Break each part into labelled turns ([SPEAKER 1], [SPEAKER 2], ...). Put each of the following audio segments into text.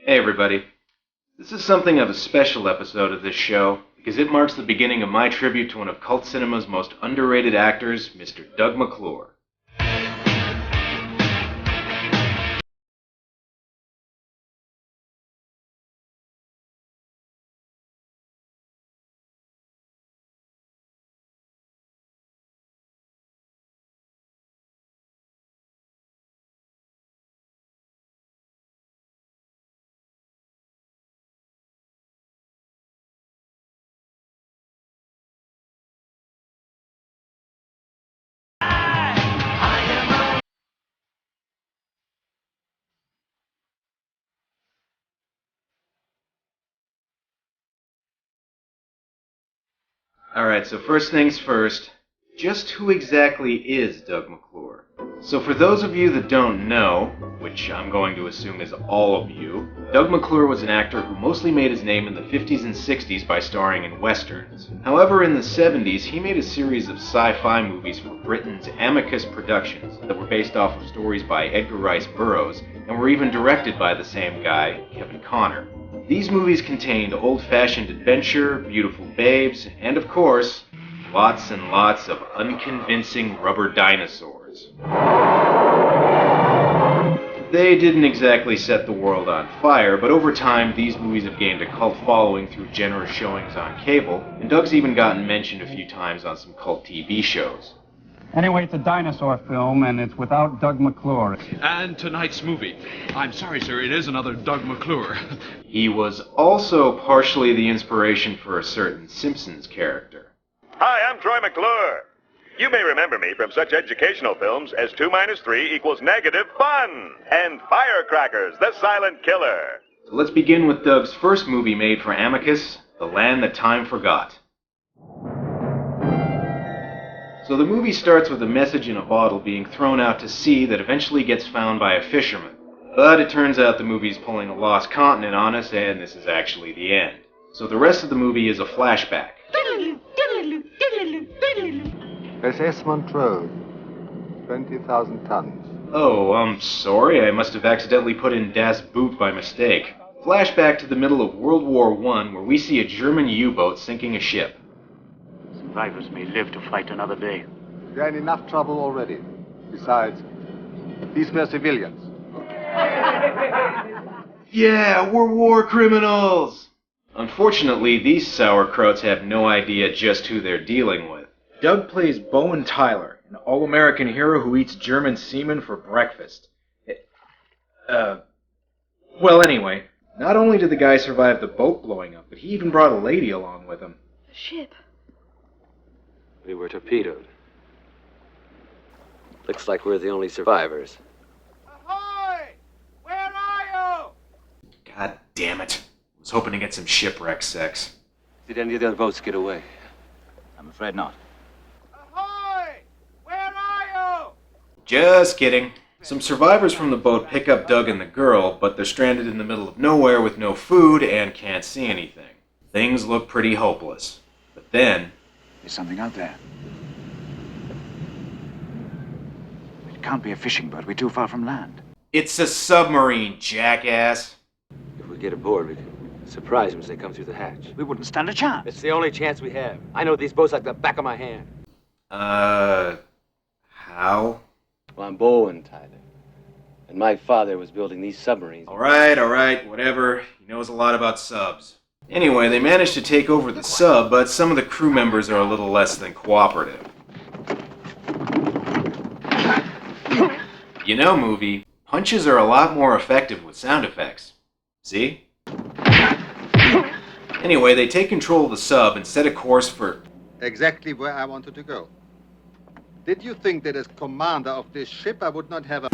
[SPEAKER 1] Hey everybody. This is something of a special episode of this show because it marks the beginning of my tribute to one of cult cinema's most underrated actors, Mr. Doug McClure. Alright, so first things first, just who exactly is Doug McClure? So for those of you that don't know, which I'm going to assume is all of you, Doug McClure was an actor who mostly made his name in the 50s and 60s by starring in westerns. However, in the 70s, he made a series of sci-fi movies for Britain's Amicus Productions that were based off of stories by Edgar Rice Burroughs and were even directed by the same guy, Kevin Connor. These movies contained old-fashioned adventure, beautiful babes, and of course, lots and lots of unconvincing rubber dinosaurs. They didn't exactly set the world on fire, but over time these movies have gained a cult following through generous showings on cable, and Doug's even gotten mentioned a few times on some cult TV shows.
[SPEAKER 2] Anyway, it's a dinosaur film, and it's without Doug McClure.
[SPEAKER 3] And tonight's movie. I'm sorry, sir, it is another Doug McClure.
[SPEAKER 1] He was also partially the inspiration for a certain Simpsons character.
[SPEAKER 4] Hi, I'm Troy McClure. You may remember me from such educational films as 2 minus 3 equals negative fun and Firecrackers, the Silent Killer.
[SPEAKER 1] So let's begin with Doug's first movie made for Amicus, The Land That Time Forgot. So the movie starts with a message in a bottle being thrown out to sea that eventually gets found by a fisherman. But it turns out the movie's pulling a lost continent on us, and this is actually the end. So the rest of the movie is a flashback.
[SPEAKER 5] SS Montreux, 20,000 tons.
[SPEAKER 1] Oh, I'm sorry, I must have accidentally put in Das Boot by mistake. Flashback to the middle of World War I, where we see a German U-boat sinking a ship.
[SPEAKER 6] Survivors may live to fight another day.
[SPEAKER 5] They're in enough trouble already. Besides, these were civilians.
[SPEAKER 1] Yeah, we're war criminals! Unfortunately, these sauerkrauts have no idea just who they're dealing with. Doug plays Bowen Tyler, an all-American hero who eats German seamen for breakfast. Well, anyway, not only did the guy survive the boat blowing up, but he even brought a lady along with him.
[SPEAKER 7] The ship.
[SPEAKER 8] We were torpedoed. Looks like we're the only survivors.
[SPEAKER 4] Ahoy! Where are you?
[SPEAKER 1] God damn it. I was hoping to get some shipwreck sex.
[SPEAKER 8] Did any of the other boats get away?
[SPEAKER 6] I'm afraid not.
[SPEAKER 4] Ahoy! Where are you?
[SPEAKER 1] Just kidding. Some survivors from the boat pick up Doug and the girl, but they're stranded in the middle of nowhere with no food and can't see anything. Things look pretty hopeless. But then...
[SPEAKER 6] There's something out there. It can't be a fishing boat. We're too far from land.
[SPEAKER 1] It's a submarine, jackass!
[SPEAKER 8] If we get aboard, we can surprise them as they come through the hatch.
[SPEAKER 6] We wouldn't stand a chance.
[SPEAKER 8] It's the only chance we have. I know these boats like the back of my hand.
[SPEAKER 1] How?
[SPEAKER 8] Well, I'm Bowen Tyler. And my father was building these submarines.
[SPEAKER 1] Alright, whatever. He knows a lot about subs. Anyway, they managed to take over the sub, but some of the crew members are a little less than cooperative. You know, movie, punches are a lot more effective with sound effects. See? Anyway, they take control of the sub and set a course for...
[SPEAKER 5] Exactly where I wanted to go. Did you think that as commander of this ship I would not have a...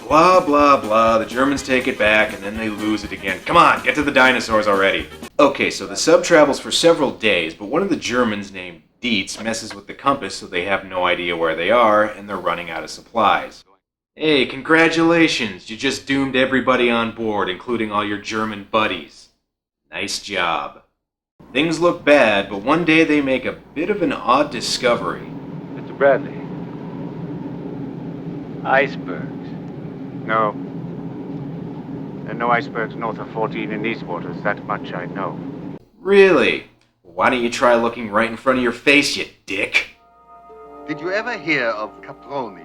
[SPEAKER 1] Blah, blah, blah. The Germans take it back, and then they lose it again. Come on, get to the dinosaurs already. Okay, so the sub travels for several days, but one of the Germans named Dietz messes with the compass so they have no idea where they are, and they're running out of supplies. Hey, congratulations! You just doomed everybody on board, including all your German buddies. Nice job. Things look bad, but one day they make a bit of an odd discovery.
[SPEAKER 8] Mr. Bradley. Icebergs.
[SPEAKER 5] No.
[SPEAKER 6] There are no icebergs north of 14 in these waters, that much I know.
[SPEAKER 1] Really? Why don't you try looking right in front of your face, you dick?
[SPEAKER 5] Did you ever hear of Caproni?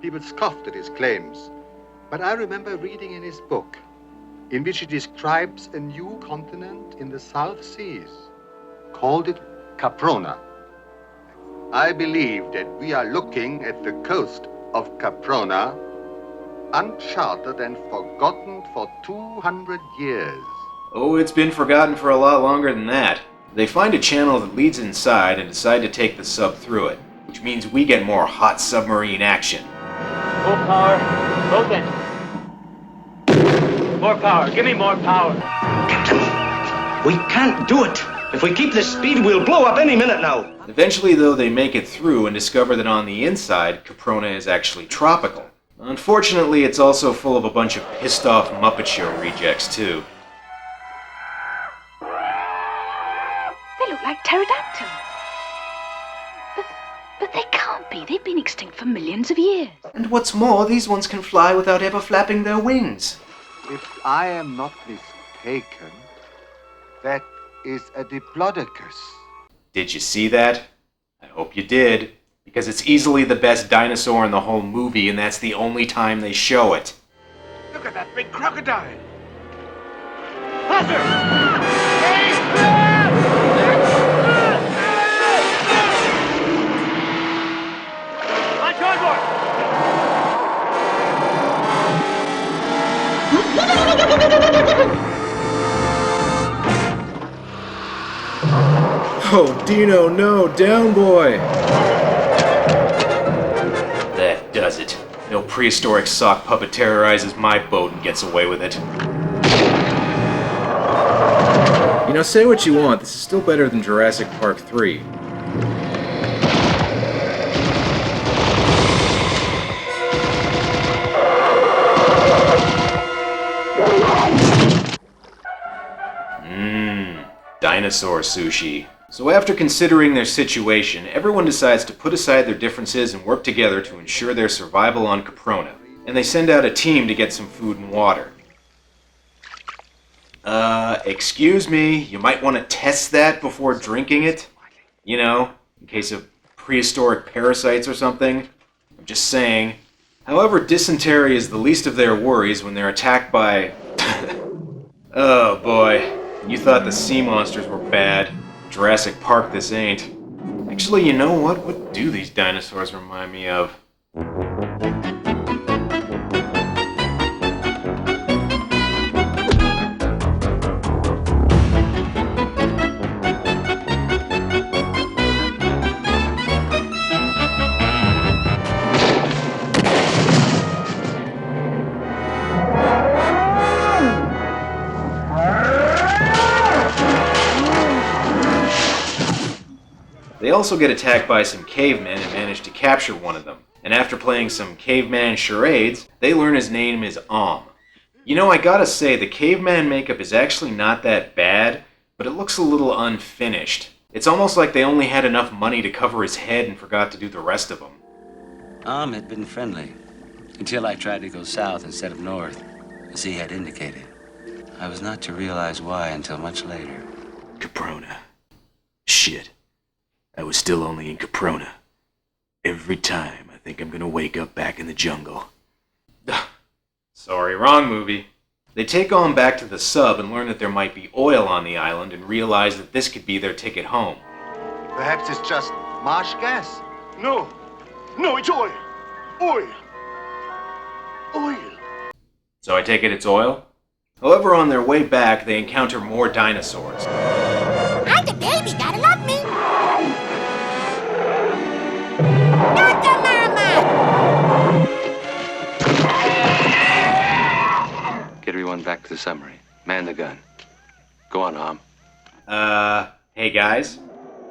[SPEAKER 5] People scoffed at his claims. But I remember reading in his book, in which he describes a new continent in the South Seas, called it Caprona. I believe that we are looking at the coast of Caprona, uncharted and forgotten for 200 years.
[SPEAKER 1] Oh, it's been forgotten for a lot longer than that. They find a channel that leads inside and decide to take the sub through it, which means we get more hot submarine action.
[SPEAKER 7] Full power, both engines. More power, give me more power.
[SPEAKER 9] Captain, we can't do it. If we keep this speed, we'll blow up any minute now.
[SPEAKER 1] Eventually, though, they make it through and discover that on the inside, Caprona is actually tropical. Unfortunately, it's also full of a bunch of pissed-off Muppet Show rejects, too.
[SPEAKER 10] They look like pterodactyls. But they can't be. They've been extinct for millions of years.
[SPEAKER 1] And what's more, these ones can fly without ever flapping their wings.
[SPEAKER 5] If I am not mistaken, that is a diplodocus.
[SPEAKER 1] Did you see that? I hope you did, because it's easily the best dinosaur in the whole movie, and that's the only time they show it.
[SPEAKER 6] Look at that big crocodile!
[SPEAKER 1] Oh, Dino, no, down boy! That does it. No prehistoric sock puppet terrorizes my boat and gets away with it. You know, say what you want, this is still better than Jurassic Park 3. Dinosaur sushi. So after considering their situation, everyone decides to put aside their differences and work together to ensure their survival on Caprona. And they send out a team to get some food and water. Excuse me, you might want to test that before drinking it? You know, in case of prehistoric parasites or something? I'm just saying. However, dysentery is the least of their worries when they're attacked by... Oh boy. You thought the sea monsters were bad. Jurassic Park this ain't. Actually, you know what? What do these dinosaurs remind me of? They also get attacked by some cavemen and manage to capture one of them. And after playing some caveman charades, they learn his name is You know, I gotta say, the caveman makeup is actually not that bad, but it looks a little unfinished. It's almost like they only had enough money to cover his head and forgot to do the rest of him.
[SPEAKER 11] Had been friendly, until I tried to go south instead of north, as he had indicated. I was not to realize why until much later.
[SPEAKER 1] Caprona. Shit. I was still only in Caprona. Every time I think I'm gonna wake up back in the jungle. Sorry, wrong movie. They take on back to the sub and learn that there might be oil on the island and realize that this could be their ticket home.
[SPEAKER 5] Perhaps it's just marsh gas.
[SPEAKER 9] No, it's oil. Oil.
[SPEAKER 1] So I take it it's oil? However, on their way back, they encounter more dinosaurs.
[SPEAKER 10] I'm the baby, gotta love me. Not the mama.
[SPEAKER 8] Get everyone back to the submarine. Man the gun. Go on,
[SPEAKER 1] Hey guys,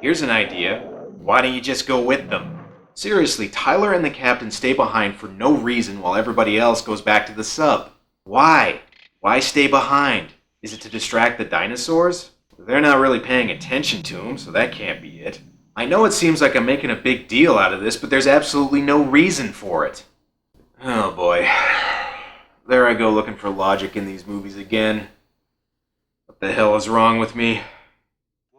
[SPEAKER 1] here's an idea. Why don't you just go with them? Seriously, Tyler and the captain stay behind for no reason while everybody else goes back to the sub. Why? Why stay behind? Is it to distract the dinosaurs? They're not really paying attention to them, so that can't be it. I know it seems like I'm making a big deal out of this, but there's absolutely no reason for it. Oh boy. there I go looking for logic in these movies again. What the hell is wrong with me?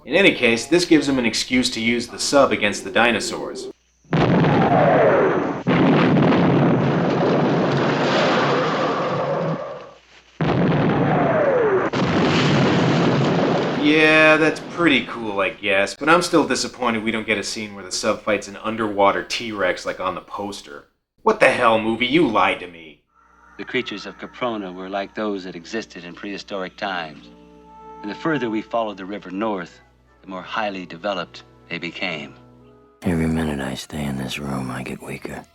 [SPEAKER 1] In any case, this gives him an excuse to use the sub against the dinosaurs. Yeah, that's pretty cool, I guess, but I'm still disappointed we don't get a scene where the sub fights an underwater T-Rex like on the poster. What the hell, movie? You lied to me.
[SPEAKER 11] The creatures of Caprona were like those that existed in prehistoric times. And the further we followed the river north, the more highly developed they became.
[SPEAKER 12] Every minute I stay in this room, I get weaker.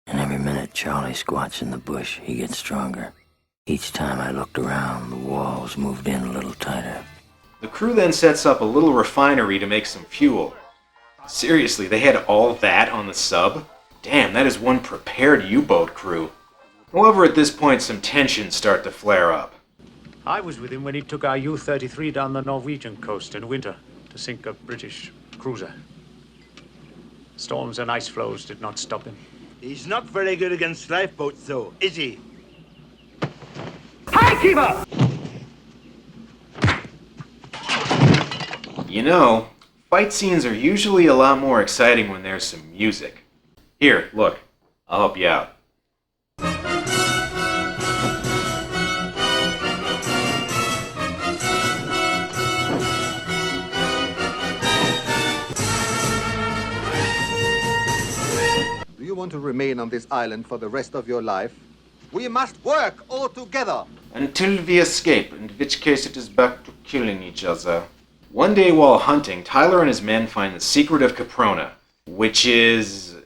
[SPEAKER 12] And every minute Charlie squats in the bush, he gets stronger. Each time I looked around, the walls moved in a little tighter.
[SPEAKER 1] The crew then sets up a little refinery to make some fuel. Seriously, they had all that on the sub? Damn, that is one prepared U-boat crew. However, at this point, some tensions start to flare up.
[SPEAKER 13] I was with him when he took our U-33 down the Norwegian coast in winter to sink a British cruiser. Storms and ice floes did not stop him.
[SPEAKER 9] He's not very good against lifeboats, though, is he?
[SPEAKER 7] Hi, Keeper!
[SPEAKER 1] You know, fight scenes are usually a lot more exciting when there's some music. Here, look. I'll help you out.
[SPEAKER 5] Do you want to remain on this island for the rest of your life? We must work all together.
[SPEAKER 1] Until we escape, in which case it is back to killing each other. One day while hunting, Tyler and his men find the secret of Caprona, which is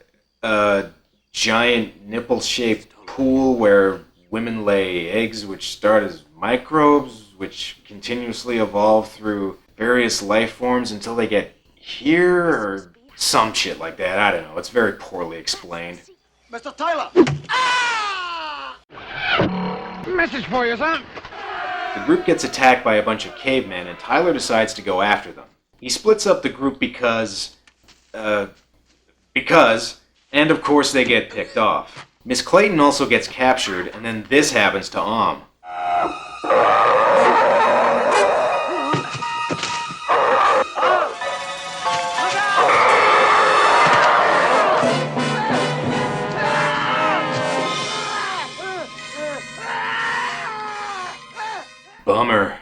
[SPEAKER 1] a giant nipple-shaped pool where women lay eggs which start as microbes, which continuously evolve through various life forms until they get here, or some shit like that. I don't know. It's very poorly explained.
[SPEAKER 9] Mr. Tyler!
[SPEAKER 2] Message for you, son.
[SPEAKER 1] The group gets attacked by a bunch of cavemen, and Tyler decides to go after them. He splits up the group because, and of course they get picked off. Miss Clayton also gets captured, and then this happens to Om. Bummer.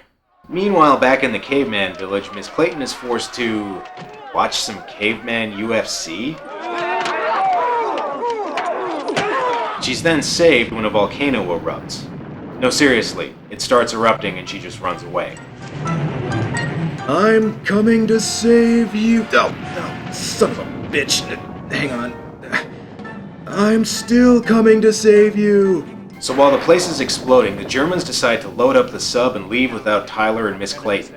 [SPEAKER 1] Meanwhile, back in the caveman village, Miss Clayton is forced to watch some caveman UFC. She's then saved when a volcano erupts. No, seriously, it starts erupting and she just runs away. I'm coming to save you. Oh, son of a bitch. Hang on. I'm still coming to save you. So while the place is exploding, the Germans decide to load up the sub and leave without Tyler and Miss Clayton.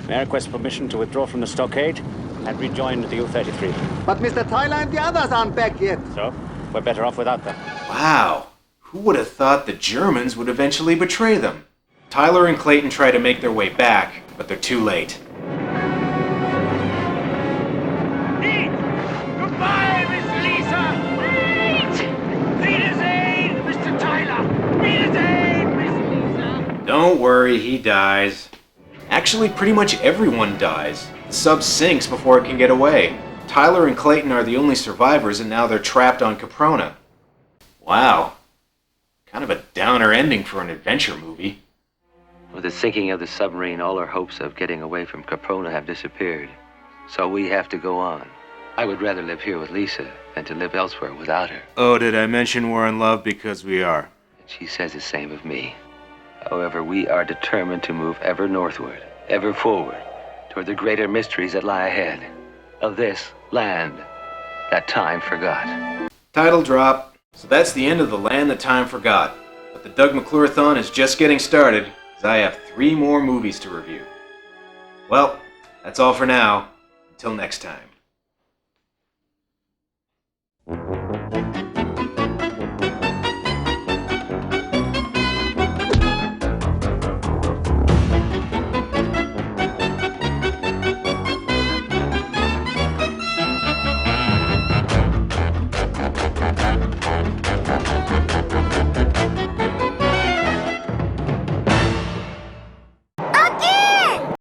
[SPEAKER 13] May I request permission to withdraw from the stockade and rejoin the U-33?
[SPEAKER 5] But Mr. Tyler and the others aren't back yet.
[SPEAKER 13] So, we're better off without them.
[SPEAKER 1] Wow. Who would have thought the Germans would eventually betray them? Tyler and Clayton try to make their way back, but they're too late.
[SPEAKER 7] Goodbye, Miss Lisa! Wait! Wiedersehen, Mr. Tyler! Wiedersehen, Miss Lisa!
[SPEAKER 1] Don't worry, he dies. Actually, pretty much everyone dies. The sub sinks before it can get away. Tyler and Clayton are the only survivors, and now they're trapped on Caprona. Wow. Kind of a downer ending for an adventure movie.
[SPEAKER 11] With the sinking of the submarine, all our hopes of getting away from Caprona have disappeared. So we have to go on. I would rather live here with Lisa than to live elsewhere without her.
[SPEAKER 1] Oh, did I mention we're in love? Because we are.
[SPEAKER 11] And she says the same of me. However, we are determined to move ever northward, ever forward, toward the greater mysteries that lie ahead of this land that time forgot.
[SPEAKER 1] Title drop. So that's the end of The Land That Time Forgot. But the Doug McClure-a-thon is just getting started, as I have 3 more movies to review. Well, that's all for now. Until next time.